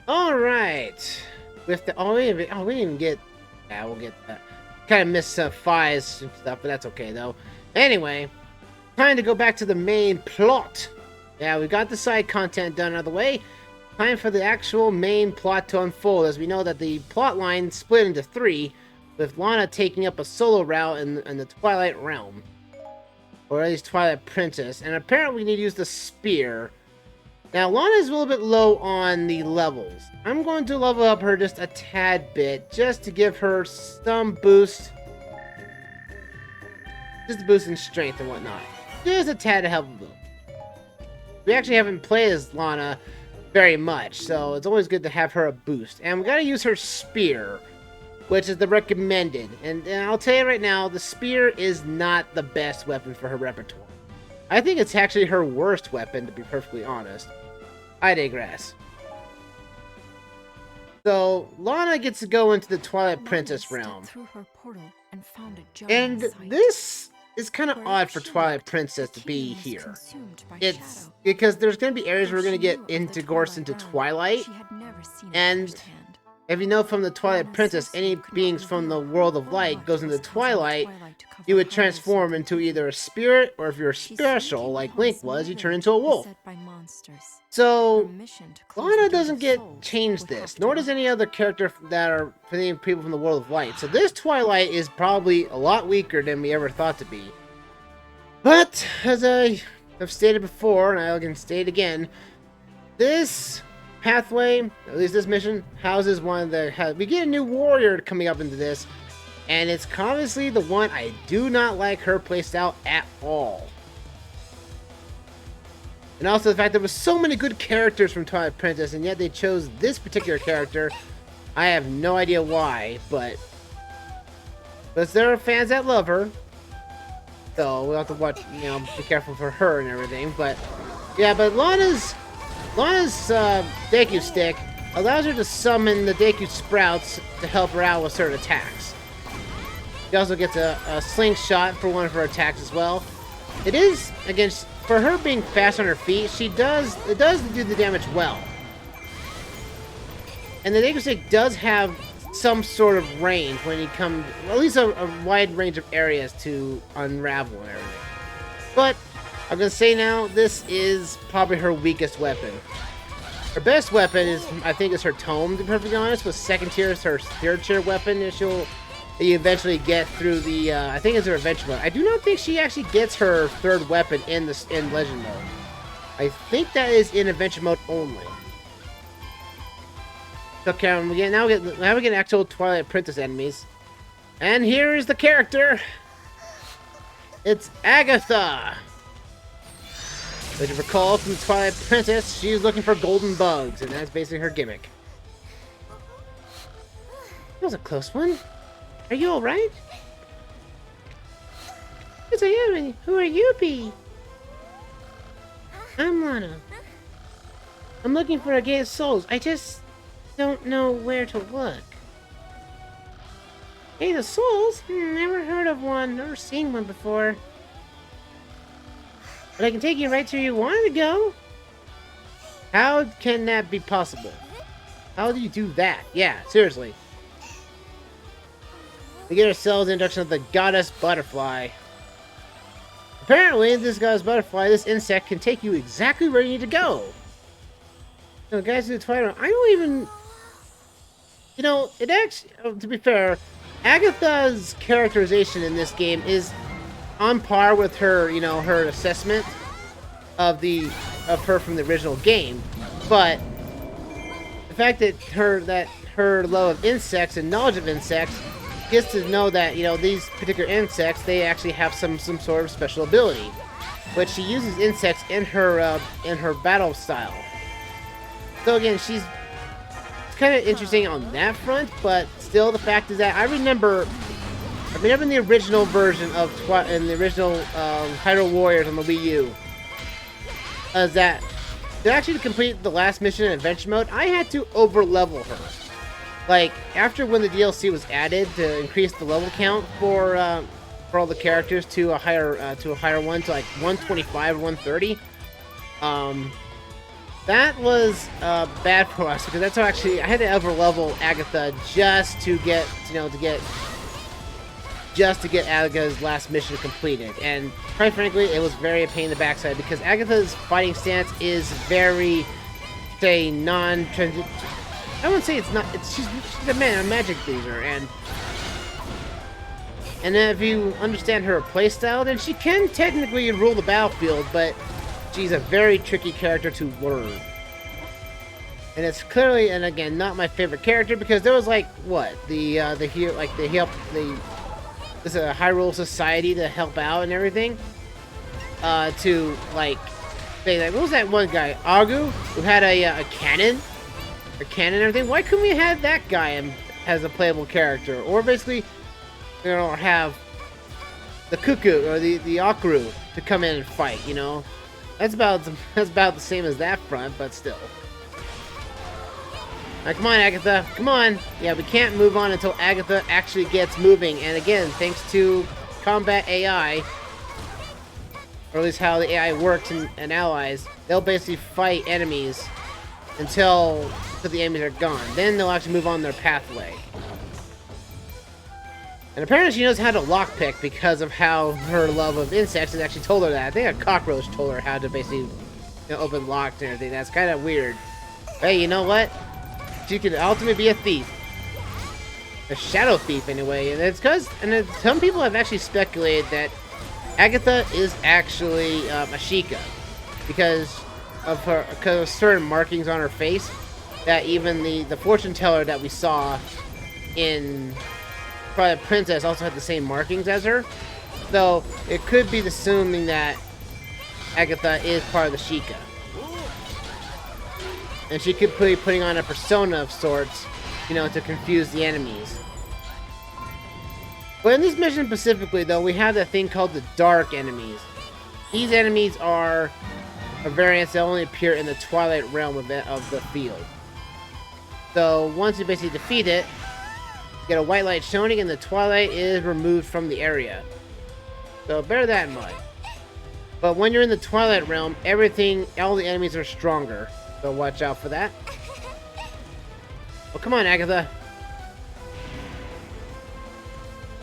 Alright. With the we didn't even get, yeah, we'll get that. Kind of missed Fi's and stuff, but that's okay though. Anyway, time to go back to the main plot. Yeah, we got the side content done out of the way. Time for the actual main plot to unfold, as we know that the plot line split into 3, with Lana taking up a solo route in the Twilight Realm. Or at least Twilight Princess, and apparently we need to use the spear. Now, Lana is a little bit low on the levels. I'm going to level up her just a tad bit, just to give her some boost. Just a boost in strength and whatnot. Just a tad to help a little. We actually haven't played as Lana very much, so it's always good to have her a boost. And we gotta use her spear, which is the recommended. And I'll tell you right now, the spear is not the best weapon for her repertoire. I think it's actually her worst weapon, to be perfectly honest. I digress. So, Lana gets to go into the Twilight Princess realm. And this is kind of odd for Twilight Princess to be here. It's because there's going to be areas where we're going to get into Gorse into Twilight. And if you know from the Twilight Princess, any beings from the world of light goes into Twilight, you would transform into either a spirit, or if you're special, like Link was, you turn into a wolf. So, Lana doesn't get changed this, nor does any other character that are people from the world of light. So this Twilight is probably a lot weaker than we ever thought to be. But, as I have stated before, and I can state again, this pathway, at least this mission, houses one of the... We get a new warrior coming up into this, and it's obviously the one I do not like her playstyle at all. And also the fact there was so many good characters from Twilight Princess, and yet they chose this particular character. I have no idea why, but there are fans that love her. So we'll have to watch, you know, be careful for her and everything. But yeah, but Lana's Deku stick allows her to summon the Deku sprouts to help her out with certain attacks. She also gets a slingshot for one of her attacks as well. It is, again, for her being fast on her feet, it does do the damage well. And the Deku stick does have some sort of range when you come, at least a wide range of areas to unravel and everything. But I'm gonna say now, this is probably her weakest weapon. Her best weapon is, I think, is her tome, to be perfectly honest. With second tier is her third tier weapon that you eventually get through the, I think it's her adventure mode. I do not think she actually gets her third weapon in legend mode. I think that is in adventure mode only. Okay, now we get actual Twilight Princess enemies. And here is the character. It's Agatha. As you recall from the Twilight Princess, she's looking for golden bugs, and that's basically her gimmick. That was a close one. Are you alright? Yes, I am. Who are you, Bee? I'm Lana. I'm looking for a Gate of Souls. I just don't know where to look. Gate of Souls? Never heard of one. Never seen one before. But I can take you right to where you wanted to go. How can that be possible? How do you do that? Yeah, seriously. We get ourselves the introduction of the Goddess Butterfly. Apparently, this Goddess Butterfly, this insect, can take you exactly where you need to go. So, guys, in the Twilight, I don't even... You know, it actually... To be fair, Agatha's characterization in this game is on par with her, you know, her assessment of her from the original game. But the fact that her love of insects and knowledge of insects gets to know that, you know, these particular insects, they actually have some sort of special ability, but she uses insects in her battle style. So again, it's kind of interesting on that front, but still, the fact is that I remember in the original version of Hyrule Warriors on the Wii U, is that to actually complete the last mission in adventure mode, I had to over level her. like after when the DLC was added to increase the level count for all the characters to a higher one, to like 125 or 130. That was bad for us because that's how actually I had to over level Agatha just to get Agatha's last mission completed, and quite frankly, it was very a pain in the backside because Agatha's fighting stance is very, say, non-transit. I wouldn't say it's not. She's a magic user, and if you understand her playstyle, then she can technically rule the battlefield, but she's a very tricky character to learn. And it's clearly, and again, not my favorite character because there was like what this Hyrule Society to help out and everything. To like say like, what was that one guy, Agu, who had a cannon, and everything? Why couldn't we have that guy as a playable character, or basically, you know, have the Cuckoo or the Akaru to come in and fight? You know, that's about the same as that front, but still. Now, come on, Agatha. Come on. Yeah, we can't move on until Agatha actually gets moving. And again, thanks to combat AI, or at least how the AI works and allies, they'll basically fight enemies until the enemies are gone. Then they'll actually move on their pathway. And apparently she knows how to lockpick because of how her love of insects has actually told her that. I think a cockroach told her how to basically, you know, open locks and everything. That's kind of weird. Hey, you know what? She could ultimately be a thief. A shadow thief, anyway. And it's because, some people have actually speculated that Agatha is actually a Sheikah. Because of certain markings on her face. That even the fortune teller that we saw in Twilight Princess also had the same markings as her. So, it could be assuming that Agatha is part of the Sheikah. And she could be putting on a persona of sorts, you know, to confuse the enemies. But in this mission specifically, though, we have that thing called the Dark Enemies. These enemies are variants that only appear in the Twilight realm of the field. So, once you basically defeat it, you get a white light shining and the Twilight is removed from the area. So, bear that in mind. But when you're in the Twilight realm, all the enemies are stronger. So watch out for that. Oh, come on, Agatha.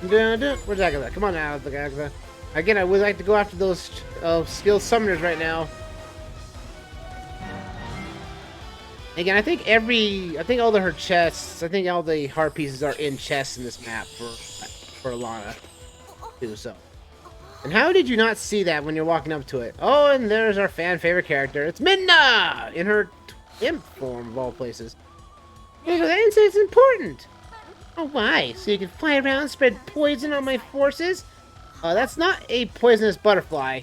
Where's Agatha? Come on, Agatha. Again, I would like to go after those skilled summoners right now. Again, I think all her chests, I think all the heart pieces are in chests in this map for Lana, too. So, and how did you not see that when you're walking up to it? Oh, and there's our fan favorite character. It's Midna! In her imp form, of all places. That insect's important! Oh, why? So you can fly around and spread poison on my forces? That's not a poisonous butterfly.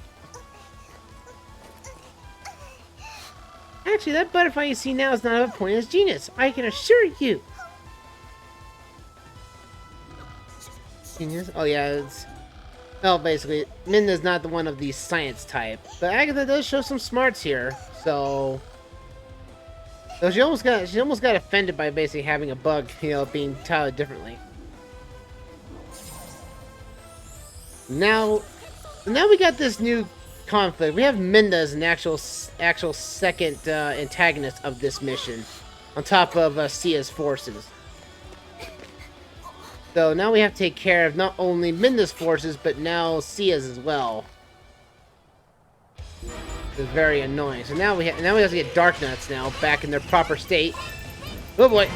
Actually, that butterfly you see now is not of a poisonous genus. I can assure you. Genius? Oh, yeah, it's... Well, basically, Midna's not the one of the science type. But Agatha does show some smarts here, so she almost got offended by basically having a bug, you know, being tiled differently. Now we got this new conflict. We have Midna as an actual second antagonist of this mission, on top of Sia's forces. So now we have to take care of not only Midna's forces, but now Sia's as well. It's very annoying. So now we have to get Dark Nuts now back in their proper state. Oh boy!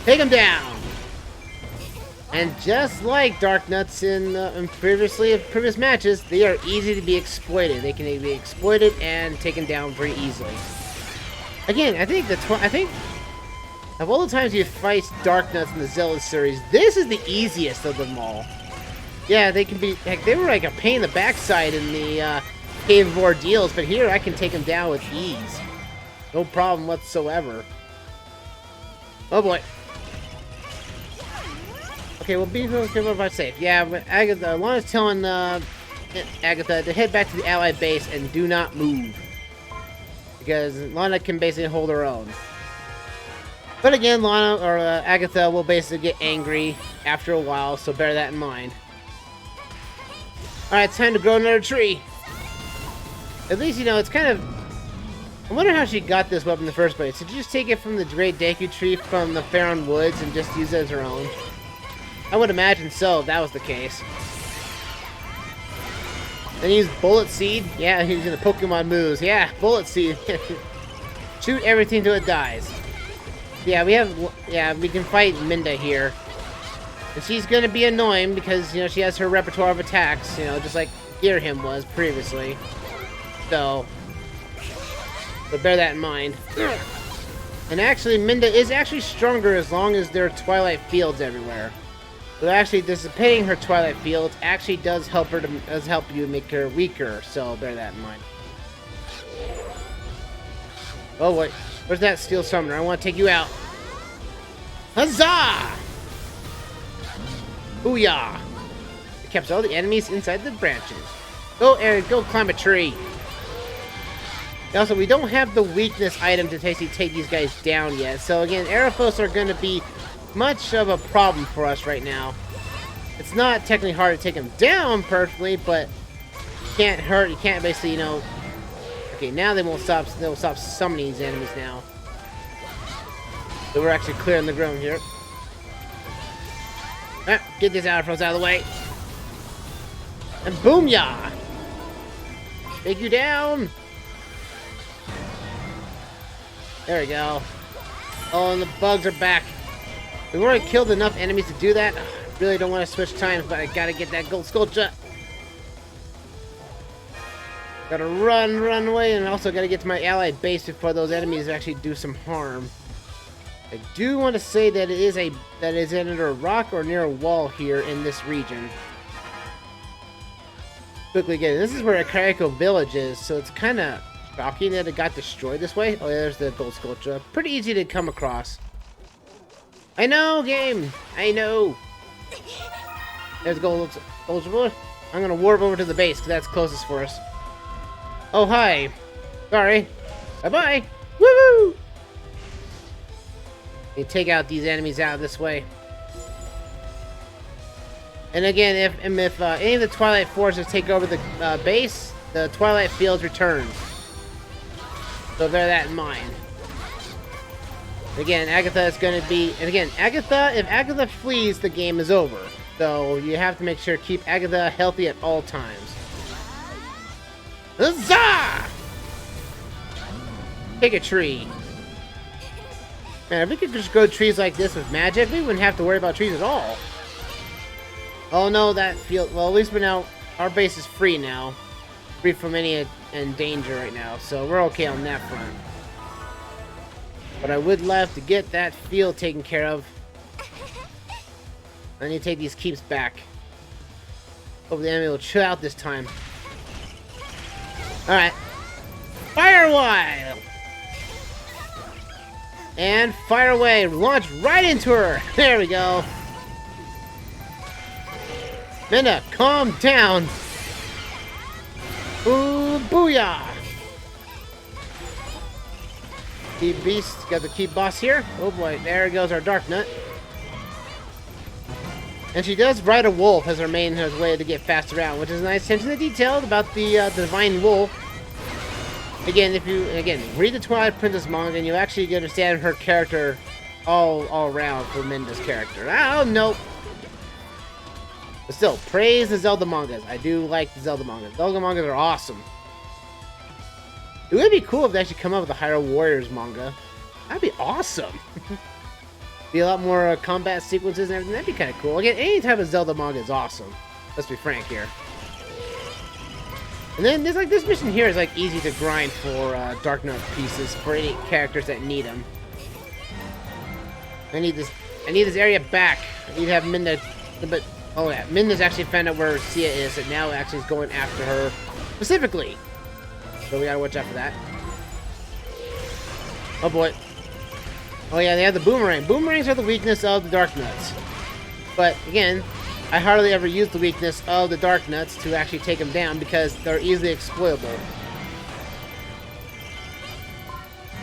Take them down. And just like Dark Nuts in previous matches, they are easy to be exploited. They can be exploited and taken down very easily. Again, I think of all the times you fight Dark Nuts in the Zelda series, this is the easiest of them all. Yeah, they can be... Heck, they were like a pain in the backside in the Cave of Ordeals, but here I can take them down with ease. No problem whatsoever. Oh boy. Okay, well, be safe. Yeah, but Agatha, Lana's telling Agatha to head back to the Allied base and do not move. Because Lana can basically hold her own. But again, Lana or Agatha will basically get angry after a while, so bear that in mind. Alright, it's time to grow another tree. At least, you know, it's kind of... I wonder how she got this weapon in the first place. Did you just take it from the Great Deku Tree from the Faron Woods and just use it as her own? I would imagine so, if that was the case. Then use Bullet Seed. Yeah, he's in the Pokemon moves. Yeah, Bullet Seed. Shoot everything till it dies. Yeah, we can fight Minda here. And she's gonna be annoying because, you know, she has her repertoire of attacks, you know, just like Gearhim was previously. So, but bear that in mind. And actually, Minda is actually stronger as long as there are Twilight Fields everywhere. So actually, dissipating her Twilight Fields actually does help her help you make her weaker. So bear that in mind. Oh wait, where's that Steel Summoner? I want to take you out. Huzzah! Booyah! It keeps all the enemies inside the branches. Go, Eric, go climb a tree. Also, we don't have the weakness item to take these guys down yet. So again, Aerophos are going to be much of a problem for us right now. It's not technically hard to take them down perfectly, but you can't hurt. You can't basically, you know. Okay, now they won't stop. They'll stop summoning these enemies now. So we're actually clearing the ground here. Ah, get this Aerophos out of the way. And boom, ya! Take you down. There we go. Oh, and the bugs are back. We've already killed enough enemies to do that. I really don't want to switch times, but I gotta get that gold sculpture. Gotta run away, and also gotta get to my allied base before those enemies actually do some harm. I do want to say that it is under a rock or near a wall here in this region. Quickly again, this is where Akayako Village is, so it's kind of shocking that it got destroyed this way. Oh, yeah, there's the gold sculpture. Pretty easy to come across. I know, game! I know! There's the gold sculpture. I'm gonna warp over to the base, because that's closest for us. Oh, hi! Sorry. Bye-bye! Woo-hoo! You take out these enemies out this way. And again, if any of the Twilight Forces take over the base, the Twilight Fields return. So bear that in mind. Again, Agatha is going to be... And again, Agatha, if Agatha flees, the game is over. So you have to make sure to keep Agatha healthy at all times. Huzzah! Take a tree. Man, if we could just grow trees like this with magic, we wouldn't have to worry about trees at all. Oh no, that field... Well, at least we're now... Our base is free now. Free from any danger right now, so we're okay on that front. But I would love to get that field taken care of. I need to take these keeps back. Hope the enemy will chill out this time. Alright. Fire Wild! And fire away. Launch right into her. There we go. Minda, calm down. Ooh, booyah! Key beast, got the key boss here. Oh boy, there goes our Dark Nut. And she does ride a wolf as her main way to get fast around, which is a nice attention to detail about the divine wolf. Again, if you read the Twilight Princess manga, and you actually understand her character all around for Minda's character. Oh nope. But still, praise the Zelda mangas. I do like the Zelda mangas. Zelda mangas are awesome. It would be cool if they actually come up with a Hyrule Warriors manga. That'd be awesome. Be a lot more combat sequences and everything. That'd be kind of cool. Again, any type of Zelda manga is awesome. Let's be frank here. And then there's this mission here is like easy to grind for Dark Nut pieces for any characters that need them. I need this area back. I need to have Minda, but oh yeah, Minda's actually found out where Sia is, and now actually is going after her specifically. So we gotta watch out for that. Oh boy. Oh yeah, they have the boomerang. Boomerangs are the weakness of the Dark Nuts. But again, I hardly ever use the weakness of the Dark Nuts to actually take them down because they're easily exploitable.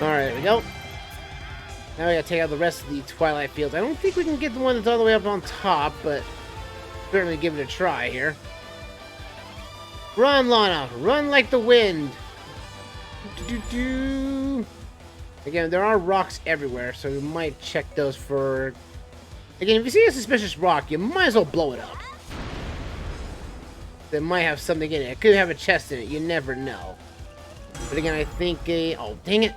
Alright, there we go. Now we gotta take out the rest of the Twilight Fields. I don't think we can get the one that's all the way up on top, but certainly give it a try here. Run, Lana! Run like the wind! Again, there are rocks everywhere, so we might check those for... Again, if you see a suspicious rock, you might as well blow it up. It might have something in it. It could have a chest in it. You never know. But again, I think oh, dang it.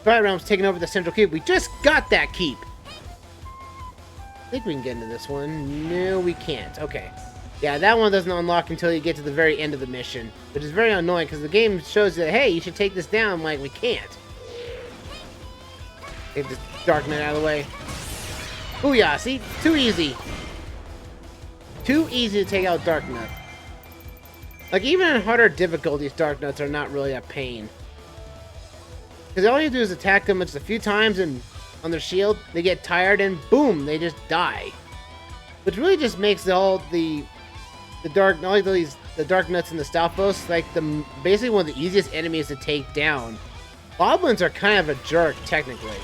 Twilight Realm's taking over the central keep. We just got that keep. I think we can get into this one. No, we can't. Okay. Yeah, that one doesn't unlock until you get to the very end of the mission. Which is very annoying, because the game shows that, hey, you should take this down. I'm like, we can't. Get this Dark Knight out of the way. Booyah, see? Too easy. Too easy to take out Dark Knight. Like, even in harder difficulties, Dark Knights are not really a pain. Because all you do is attack them just a few times and on their shield, they get tired and boom, they just die. Which really just makes the Dark Knights and the Stalfos like basically one of the easiest enemies to take down. Goblins are kind of a jerk, technically.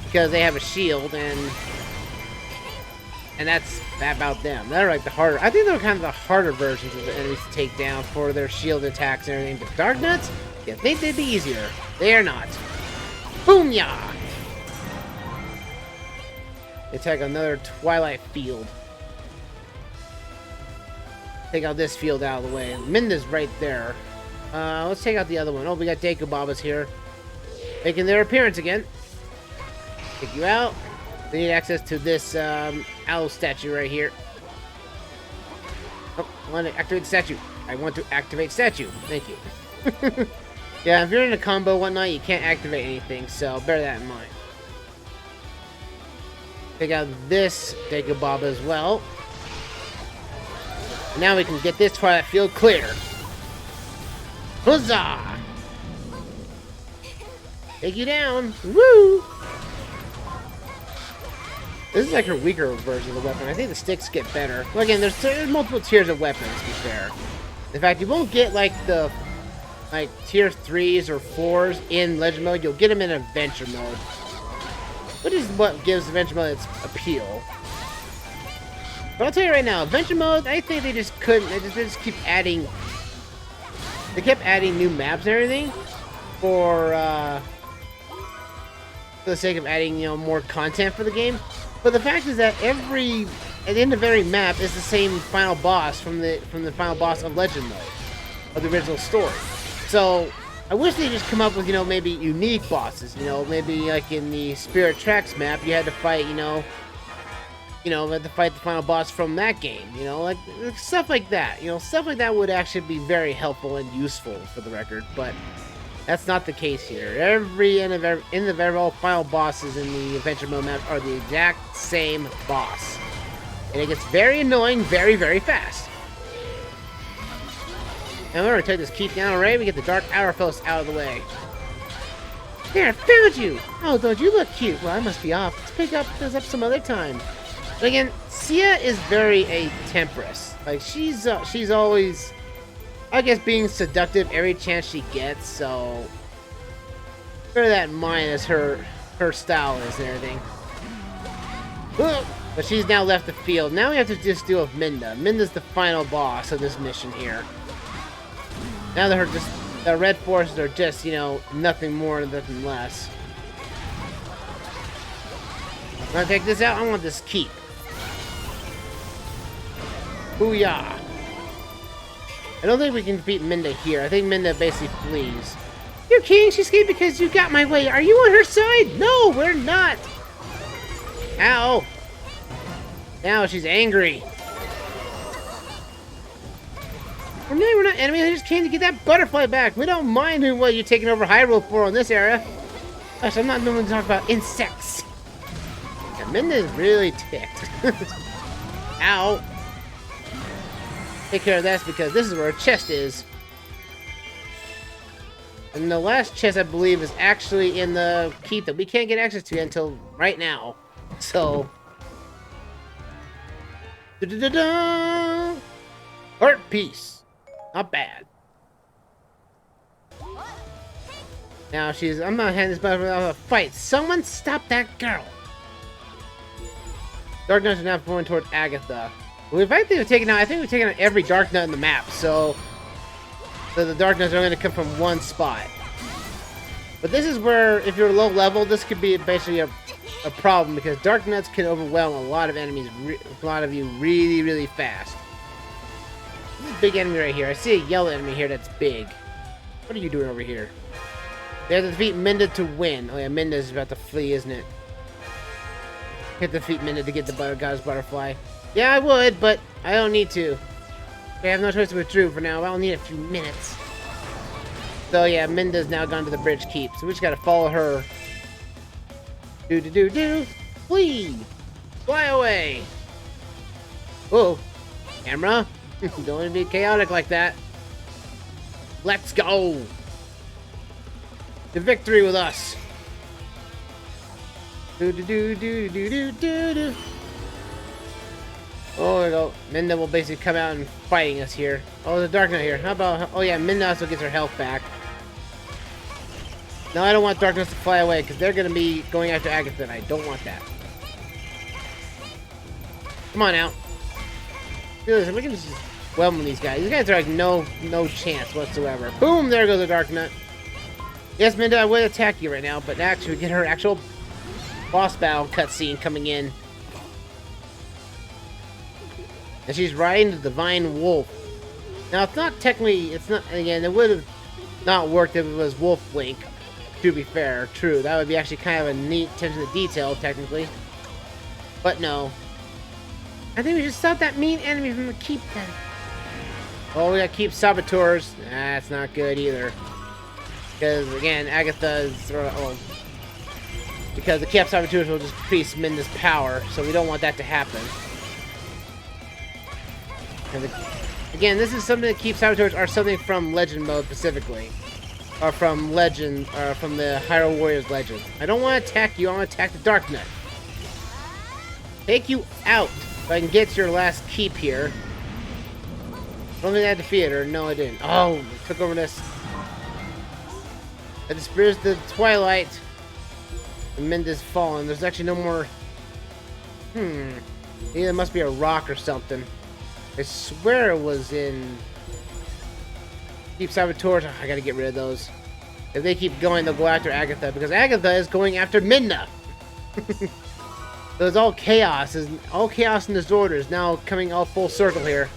Because they have a shield and that's about them. They're like the harder. I think they're kind of the harder versions of the enemies to take down for their shield attacks and everything. But Dark Knights, you think they'd be easier? They are not. Boom ya! Attack another Twilight Field. Take out this field out of the way. Minda's right there. Let's take out the other one. Oh, we got Dekobabas here, making their appearance again. Take you out. We need access to this owl statue right here. Oh, I want to activate the statue. I want to activate statue. Thank you. Yeah, if you're in a combo and whatnot, you can't activate anything, so bear that in mind. Take out this Dekobaba as well. And now we can get this Twilight Field clear. Huzzah! Take you down. Woo! This is like her weaker version of the weapon. I think the sticks get better. Well, again, there's multiple tiers of weapons, to be fair. In fact, you won't get like the tier 3s or 4s in Legend mode. You'll get them in Adventure mode, which is what gives Adventure mode its appeal. But I'll tell you right now, Adventure mode, I think they just couldn't. They just keep adding. They kept adding new maps and everything for the sake of adding, you know, more content for the game. But the fact is that at the end of every map is the same final boss from the final boss of Legend mode, of the original story. So I wish they just come up with, you know, maybe unique bosses. You know, maybe like in the Spirit Tracks map, you had to fight, you had to fight the final boss from that game. You know, like stuff like that. You know, stuff like that would actually be very helpful and useful for the record. But that's not the case here. Every end of all final bosses in the Adventure mode map are the exact same boss, and it gets very annoying very, very fast. And we're gonna take this keep down already. We get the Dark Hourfels out of the way. There, I found you! Oh, don't you look cute? Well, I must be off. Let's pick those up some other time. But again, Sia is very a temptress. Like, she's always, I guess, being seductive every chance she gets, so bear that in mind as her style is and everything. But she's now left the field. Now we have to just deal with Minda. Minda's the final boss of this mission here. Now that the red forces are just, you know, nothing more and nothing less. I'm gonna take this out. I want this keep. Booyah! I don't think we can defeat Minda here. I think Minda basically flees. You're kidding? She escaped because you got my way. Are you on her side? No, we're not. Ow! Now she's angry. We're not enemies. I just came to get that butterfly back. We don't mind what you're taking over Hyrule for in this area. Gosh, I'm not the one to talk about insects. Yeah, Minda is really ticked. Ow! Take care of this because this is where her chest is. And the last chest, I believe, is actually in the keep that we can't get access to until right now. So... Da-da-da-da! Heart piece. Not bad. Now I'm not handing this butterfly out of a fight. Someone stop that girl. Dark Nuts are now going towards Agatha. I think we've taken out every Dark Nut in the map, so the Dark Nuts are going to come from one spot. But this is where, if you're low level, this could be basically a problem, because Dark Nuts can overwhelm a lot of enemies, a lot of you really, really fast. This is a big enemy right here. I see a yellow enemy here that's big. What are you doing over here? They have to defeat Minda to win. Oh yeah, Minda's about to flee, isn't it? Hit defeat Minda to get the Goddess Butterfly. Yeah, I would, but I don't need to. I have no choice to withdraw for now. I'll need a few minutes. So yeah, Minda's now gone to the bridge keep, so we just gotta follow her. Do. Flee! Fly away! Whoa. Camera? Don't want to be chaotic like that. Let's go! The victory with us! Do. Oh, there we go. Minda will basically come out and fighting us here. Oh, there's a Dark Knight here. How about... Oh yeah, Minda also gets her health back. No, I don't want Darkness to fly away, because they're going to be going after Agatha, and I don't want that. Come on out. Listen, we can just whelm these guys. These guys are like no chance whatsoever. Boom! There goes the Dark Nut. Yes, Minda, I would attack you right now, but actually we get her actual boss battle cutscene coming in. And she's riding the Divine Wolf. Now, it's not technically... It's not... Again, it would have not worked if it was Wolf Link. To be fair, true. That would be actually kind of a neat attention to detail, technically. But no. I think we should stop that mean enemy from the keep then. Oh, we got keep saboteurs. That's not good either. Because, again, Agatha's... because the keep saboteurs will just increase Minda's power, so we don't want that to happen. And again, this is something that keep saboteurs are something from Legend mode specifically. Or from Legend, from the Hyrule Warriors Legend. I don't want to attack you, I want to attack the Dark Knight. Take you out, if I can get your last keep here. I don't think I defeated her. No, I didn't. Oh, I took over this. I dispersed the Twilight. And Minda's fallen. There's actually no more... Maybe there must be a rock or something. I swear it was in... Keep saboteurs. I gotta get rid of those. If they keep going, they'll go after Agatha, because Agatha is going after Minda. So it's all chaos. All chaos and disorder is now coming all full circle here.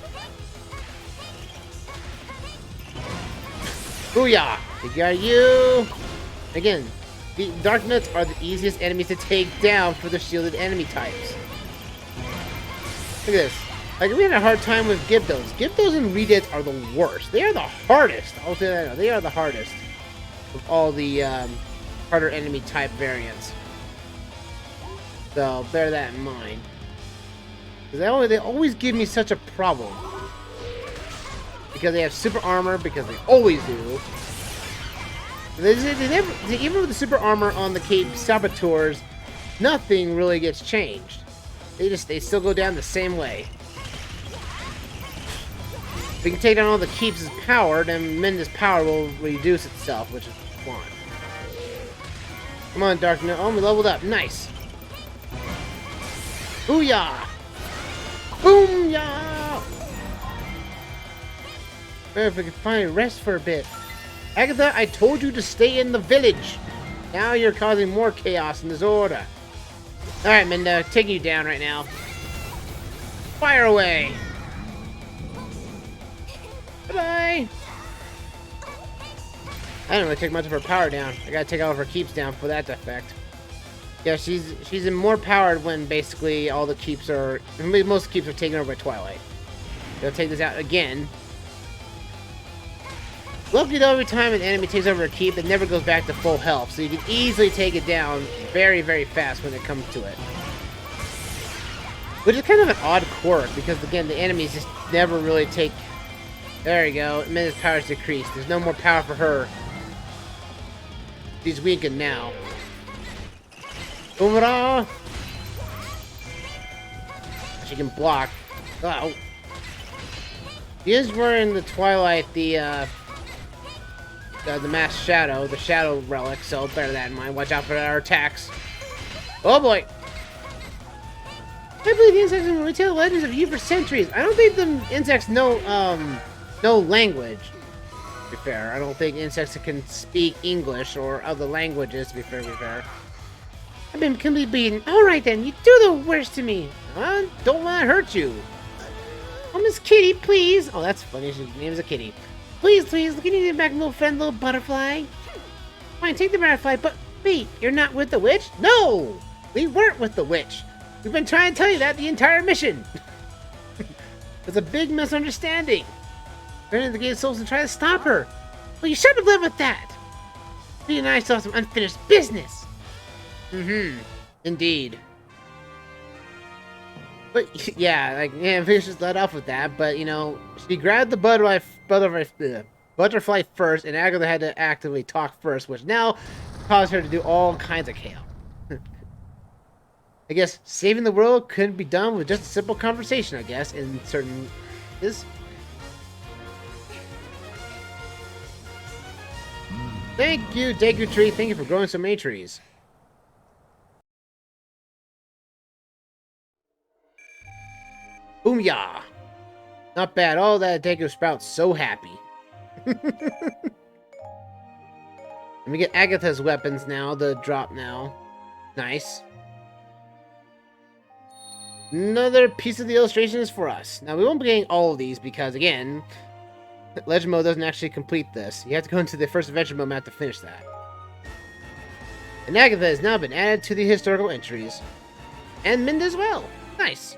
Booyah! We got you! Again, the Dark Nuts are the easiest enemies to take down for the shielded enemy types. Look at this. Like, we had a hard time with Gyptos. Gyptos and Redeads are the worst. They are the hardest. I'll tell you that. They are the hardest of all the harder enemy type variants. So bear that in mind. Because they always give me such a problem. Because they have super armor, because they always do. Even with the super armor on the Cape Saboteurs, nothing really gets changed. They still go down the same way. If we can take down all the Keeps' power, then Minda's power will reduce itself, which is fun. Come on, Dark Knight. Oh, we leveled up. Nice. Booyah! Boom-yah! If we can finally rest for a bit. Agatha, I told you to stay in the village. Now you're causing more chaos and disorder. Alright, Minda, taking you down right now. Fire away! Bye-bye! I didn't really take much of her power down. I gotta take all of her keeps down for that effect. Yeah, she's in more powered when basically all the keeps are... Most keeps are taken over by Twilight. They'll take this out again. Luckily though, every time an enemy takes over a keep, it never goes back to full health, so you can easily take it down very, very fast when it comes to it. Which is kind of an odd quirk, because again, the enemies just never really take... There you go, Minda's power's decreased. There's no more power for her. She's weakened now. Hoorah! She can block. Oh. She is wearing the Twilight, the the masked shadow, the shadow relic, so bear that in mind. Watch out for our attacks. Oh boy! I believe the insects will retell legends of you for centuries. I don't think the insects know language. To be fair, I don't think insects can speak English or other languages. To be fair. I've been completely beaten. All right then, you do the worst to me. Don't want to hurt you. Oh, Miss Kitty, please. Oh, that's funny. Her name is a kitty. Please, look at you back, little friend, little butterfly. Fine, take the butterfly, but wait, you're not with the witch? No, we weren't with the witch. We've been trying to tell you that the entire mission. It's a big misunderstanding. We're in the Gate of Souls and try to stop her. Well, you should have lived with that. Me and I saw some unfinished business. Indeed. But yeah, Fish just let off with that. But you know, she grabbed the butterfly first, and Agatha had to actively talk first, which now caused her to do all kinds of chaos. I guess saving the world couldn't be done with just a simple conversation. I guess in certain is. Thank you, Deku Tree. Thank you for growing so many trees. Boom-ya! Not bad. All that Deku Sprout's so happy. Let me get Agatha's weapons now. The drop now. Nice. Another piece of the illustration is for us. Now, we won't be getting all of these because, again, Legend Mode doesn't actually complete this. You have to go into the first adventure mode map to finish that. And Agatha has now been added to the historical entries. And Minda as well. Nice.